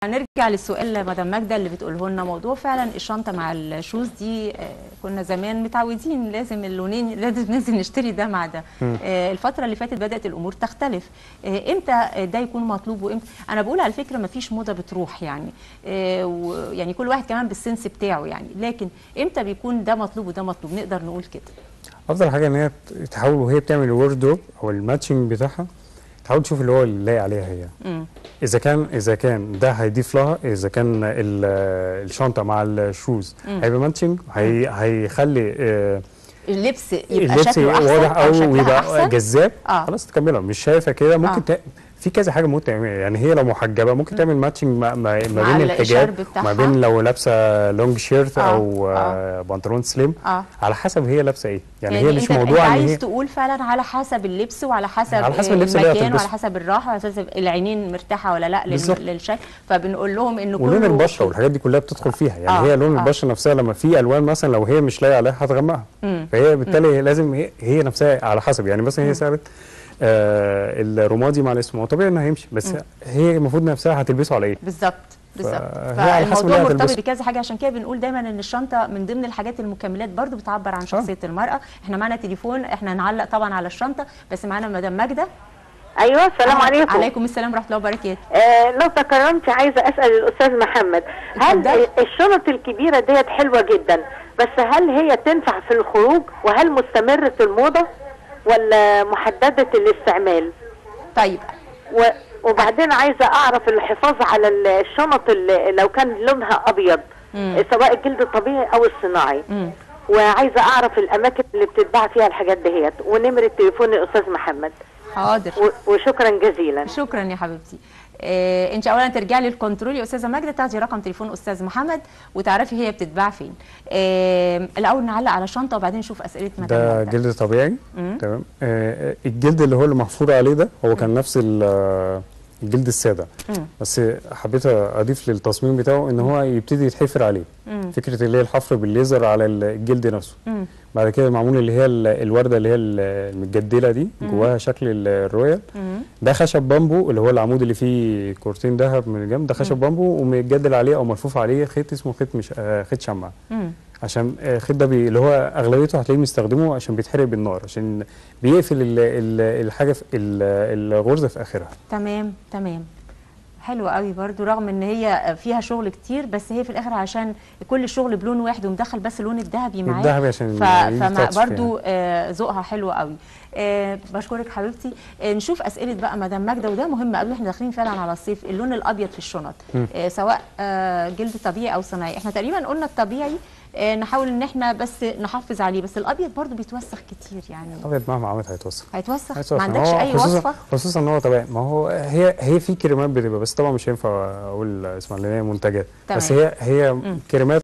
هنرجع للسؤال مدام ماجده اللي بتقوله لنا، موضوع فعلا الشنطه مع الشوز دي. كنا زمان متعودين لازم اللونين، لازم نشتري ده مع ده. الفتره اللي فاتت بدات الامور تختلف. امتى ده يكون مطلوب وامتى؟ انا بقول على فكره ما فيش موضه بتروح يعني، يعني كل واحد كمان بالسنس بتاعه يعني، لكن امتى بيكون ده مطلوب وده مطلوب؟ نقدر نقول كده افضل حاجه ان هي تحاول وهي بتعمل الوردروب او الماتشنج بتاعها، تحاول تشوف اللي هو اللي لاقي عليها هي. اذا كان ده هيضيف لها، اذا كان الشنطه مع الشوز هيبقى ماتشنج، هيخلي اللبس يبقى شكله احسن واضح او يبقى أحسن. جذاب. خلاص تكملها، مش شايفه كده ممكن في كذا حاجه ممكن تعملها يعني. هي لو محجبه ممكن تعمل ماتشنج ما بين الحجاب، ما بين لو لابسه لونج شيرت او بنطلون سليم، على حسب هي لابسه ايه يعني. هي مش موضوع انت عايز تقول فعلا على حسب اللبس وعلى حسب المكان وعلى حسب الراحه وعلى حسب العينين مرتاحه ولا لا للشكل، فبنقول لهم انه ولون البشره والحاجات دي كلها بتدخل فيها يعني. هي لون البشره نفسها لما في الوان مثلا لو هي مش لايقه عليها هتغمقها، فهي بالتالي لازم هي نفسها على حسب يعني. مثلا هي سابت الرمادي مع الاسود، هو طبيعي انه هيمشي، بس هي المفروض نفسها هتلبسه على ايه بالظبط. فالموضوع مرتبط بكذا حاجه، عشان كده بنقول دايما ان الشنطه من ضمن الحاجات المكملات برضو بتعبر عن شخصيه المراه. احنا معانا تليفون، احنا هنعلق طبعا على الشنطه، بس معانا مدام ماجده. ايوه السلام عليكم. عليكم السلام ورحمه الله وبركاته. لو تكرمتي عايزه اسال الاستاذ محمد، هل الشنط الكبيره ديت حلوه جدا، بس هل هي تنفع في الخروج، وهل مستمره الموضه ولا محدده الاستعمال؟ طيب وبعدين عايزه اعرف الحفاظ على الشنط اللي لو كان لونها ابيض، سواء الجلد الطبيعي او الصناعي. وعايزه اعرف الاماكن اللي بتتباع فيها الحاجات دهيت، ونمره تليفون الاستاذ محمد. حاضر. وشكرا جزيلا. شكرا يا حبيبتي. انت اولا ترجعي للكنترول يا استاذه ماجده، تاخدي رقم تليفون استاذ محمد وتعرفي هي بتتباع فين. الاول نعلق على الشنطه وبعدين نشوف اسئله مدام ده ماجده. جلد طبيعي تمام. الجلد اللي هو اللي محفور عليه ده هو كان نفس الجلد الساده، بس حبيت اضيف للتصميم بتاعه ان هو يبتدي يتحفر عليه. فكره اللي هي الحفر بالليزر على الجلد نفسه. بعد كده معمول اللي هي الورده اللي هي المتجدله دي، جواها شكل الرويال. ده خشب بامبو اللي هو العمود اللي فيه كورتين ذهب من الجنب، ده خشب بامبو ومتجدل عليه او ملفوف عليه خيط اسمه خيط مش خيط شمع. عشان الخيط ده اللي هو اغلبيته هتلاقيه مستخدمه عشان بيتحرق بالنار، عشان بيقفل الحاجه في الغرزه في اخرها. تمام تمام. حلوه قوي برضو، رغم ان هي فيها شغل كتير، بس هي في الاخر عشان كل الشغل بلون واحد ومدخل بس اللون الذهبي معاه. الذهبي عشان برضو ذوقها حلو قوي. بشكرك حبيبتي. نشوف اسئله بقى مدام ماجده، وده مهم قوي، احنا داخلين فعلا على الصيف. اللون الابيض في الشنط سواء جلد طبيعي او صناعي، احنا تقريبا قلنا الطبيعي نحاول ان احنا بس نحافظ عليه، بس الابيض برضو بيتوسخ كتير يعني. الابيض مهما عملت هيتوسخ. ما عندكش اي وصفه؟ خصوصا ان هو طبيعي. ما هو هي في كريمات بتبقى، بس طبعا مش هينفع اقول اسمها اللي هي منتجات، بس هي كريمات